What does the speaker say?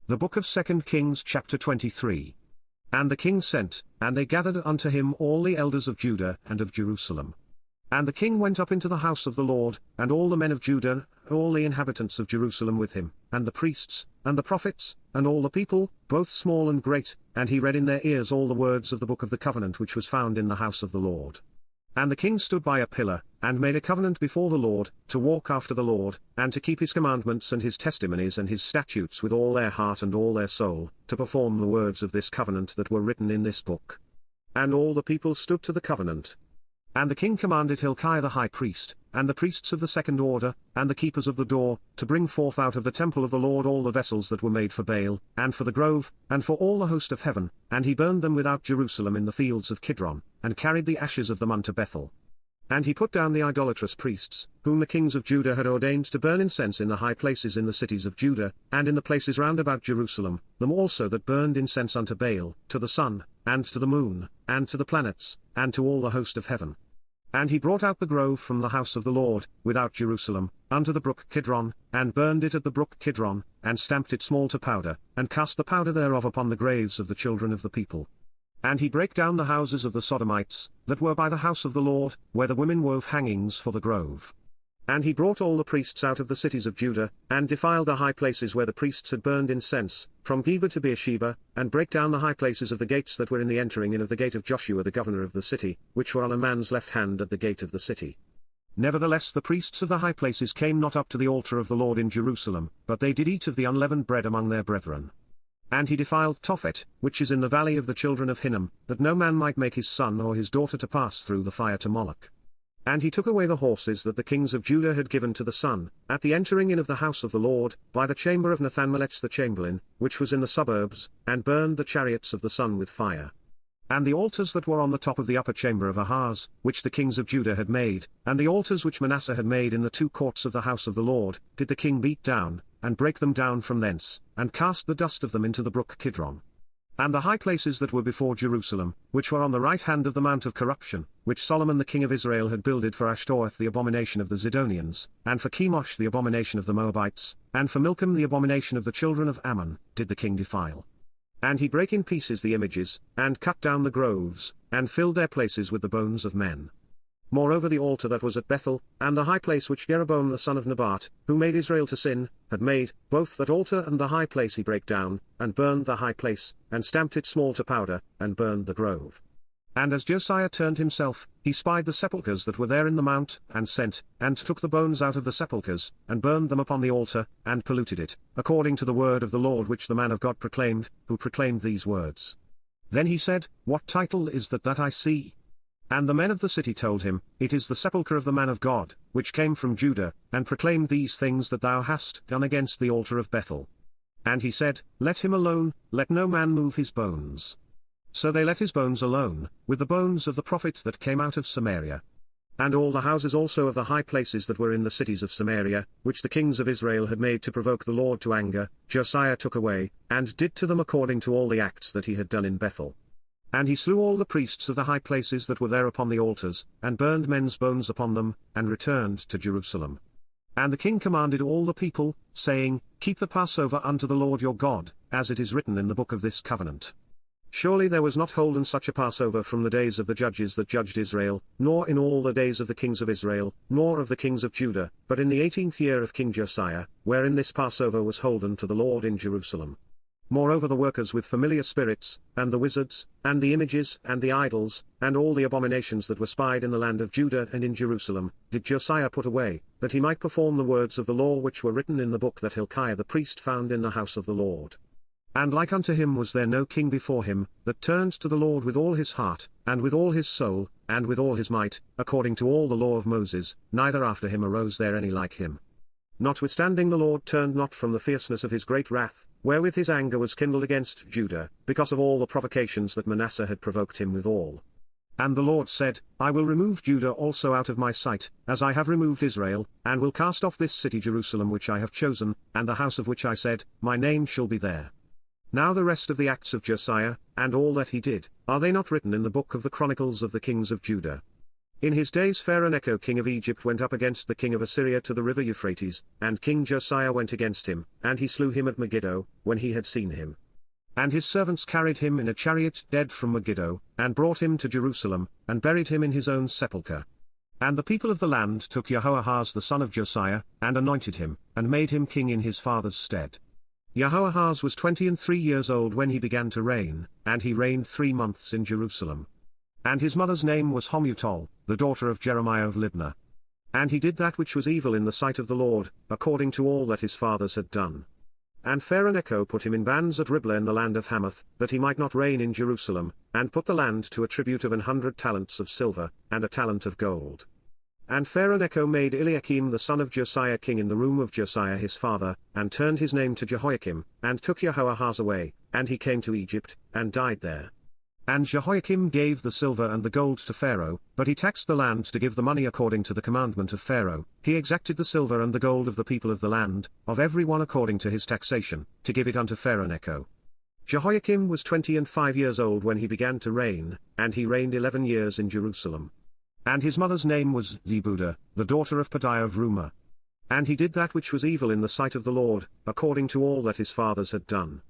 The book of 2 Kings chapter 23. And the king sent, and they gathered unto him all the elders of Judah and of Jerusalem. And the king went up into the house of the Lord, and all the men of Judah, all the inhabitants of Jerusalem with him, and the priests, and the prophets, and all the people, both small and great, and he read in their ears all the words of the book of the covenant which was found in the house of the Lord. And the king stood by a pillar, and made a covenant before the Lord, to walk after the Lord, and to keep his commandments and his testimonies and his statutes with all their heart and all their soul, to perform the words of this covenant that were written in this book. And all the people stood to the covenant. And the king commanded Hilkiah the high priest, and the priests of the second order, and the keepers of the door, to bring forth out of the temple of the Lord all the vessels that were made for Baal, and for the grove, and for all the host of heaven, and he burned them without Jerusalem in the fields of Kidron, and carried the ashes of them unto Bethel. And he put down the idolatrous priests, whom the kings of Judah had ordained to burn incense in the high places in the cities of Judah, and in the places round about Jerusalem, them also that burned incense unto Baal, to the sun, and to the moon, and to the planets, and to all the host of heaven. And he brought out the grove from the house of the Lord, without Jerusalem, unto the brook Kidron, and burned it at the brook Kidron, and stamped it small to powder, and cast the powder thereof upon the graves of the children of the people. And he brake down the houses of the Sodomites, that were by the house of the Lord, where the women wove hangings for the grove. And he brought all the priests out of the cities of Judah, and defiled the high places where the priests had burned incense, from Geba to Beersheba, and brake down the high places of the gates that were in the entering in of the gate of Joshua the governor of the city, which were on a man's left hand at the gate of the city. Nevertheless the priests of the high places came not up to the altar of the Lord in Jerusalem, but they did eat of the unleavened bread among their brethren. And he defiled Tophet, which is in the valley of the children of Hinnom, that no man might make his son or his daughter to pass through the fire to Moloch. And he took away the horses that the kings of Judah had given to the sun, at the entering in of the house of the Lord, by the chamber of Nathan-melech the chamberlain, which was in the suburbs, and burned the chariots of the sun with fire. And the altars that were on the top of the upper chamber of Ahaz, which the kings of Judah had made, and the altars which Manasseh had made in the two courts of the house of the Lord, did the king beat down, and break them down from thence, and cast the dust of them into the brook Kidron. And the high places that were before Jerusalem, which were on the right hand of the mount of corruption, which Solomon the king of Israel had builded for Ashtoreth the abomination of the Zidonians, and for Chemosh the abomination of the Moabites, and for Milcom the abomination of the children of Ammon, did the king defile. And he brake in pieces the images, and cut down the groves, and filled their places with the bones of men. Moreover the altar that was at Bethel, and the high place which Jeroboam the son of Nebat, who made Israel to sin, had made, both that altar and the high place he brake down, and burned the high place, and stamped it small to powder, and burned the grove. And as Josiah turned himself, he spied the sepulchres that were there in the mount, and sent, and took the bones out of the sepulchres, and burned them upon the altar, and polluted it, according to the word of the Lord which the man of God proclaimed, who proclaimed these words. Then he said, What title is that I see? And the men of the city told him, It is the sepulchre of the man of God, which came from Judah, and proclaimed these things that thou hast done against the altar of Bethel. And he said, Let him alone, let no man move his bones. So they let his bones alone, with the bones of the prophet that came out of Samaria. And all the houses also of the high places that were in the cities of Samaria, which the kings of Israel had made to provoke the Lord to anger, Josiah took away, and did to them according to all the acts that he had done in Bethel. And he slew all the priests of the high places that were there upon the altars, and burned men's bones upon them, and returned to Jerusalem. And the king commanded all the people, saying, Keep the Passover unto the Lord your God, as it is written in the book of this covenant. Surely there was not holden such a Passover from the days of the judges that judged Israel, nor in all the days of the kings of Israel, nor of the kings of Judah, but in the 18th year of King Josiah, wherein this Passover was holden to the Lord in Jerusalem. Moreover the workers with familiar spirits, and the wizards, and the images, and the idols, and all the abominations that were spied in the land of Judah and in Jerusalem, did Josiah put away, that he might perform the words of the law which were written in the book that Hilkiah the priest found in the house of the Lord. And like unto him was there no king before him, that turned to the Lord with all his heart, and with all his soul, and with all his might, according to all the law of Moses, neither after him arose there any like him. Notwithstanding the Lord turned not from the fierceness of his great wrath, wherewith his anger was kindled against Judah, because of all the provocations that Manasseh had provoked him withal. And the Lord said, I will remove Judah also out of my sight, as I have removed Israel, and will cast off this city Jerusalem which I have chosen, and the house of which I said, My name shall be there. Now the rest of the acts of Josiah, and all that he did, are they not written in the book of the Chronicles of the kings of Judah? In his days Pharaoh Necho king of Egypt went up against the king of Assyria to the river Euphrates, and King Josiah went against him, and he slew him at Megiddo, when he had seen him. And his servants carried him in a chariot dead from Megiddo, and brought him to Jerusalem, and buried him in his own sepulchre. And the people of the land took Jehoahaz the son of Josiah, and anointed him, and made him king in his father's stead. Jehoahaz was 23 years old when he began to reign, and he reigned 3 months in Jerusalem. And his mother's name was Hamutal, the daughter of Jeremiah of Libnah. And he did that which was evil in the sight of the Lord, according to all that his fathers had done. And Pharaoh Necho put him in bands at Riblah in the land of Hamath, that he might not reign in Jerusalem, and put the land to a tribute of 100 talents of silver, and a talent of gold. And Pharaoh Necho made Eliakim the son of Josiah king in the room of Josiah his father, and turned his name to Jehoiakim, and took Jehoahaz away, and he came to Egypt, and died there. And Jehoiakim gave the silver and the gold to Pharaoh, but he taxed the land to give the money according to the commandment of Pharaoh. He exacted the silver and the gold of the people of the land, of every one according to his taxation, to give it unto Pharaoh Necho. Jehoiakim was 25 years old when he began to reign, and he reigned 11 years in Jerusalem. And his mother's name was Zebudah, the daughter of Pedaiah of Rumah. And he did that which was evil in the sight of the Lord, according to all that his fathers had done.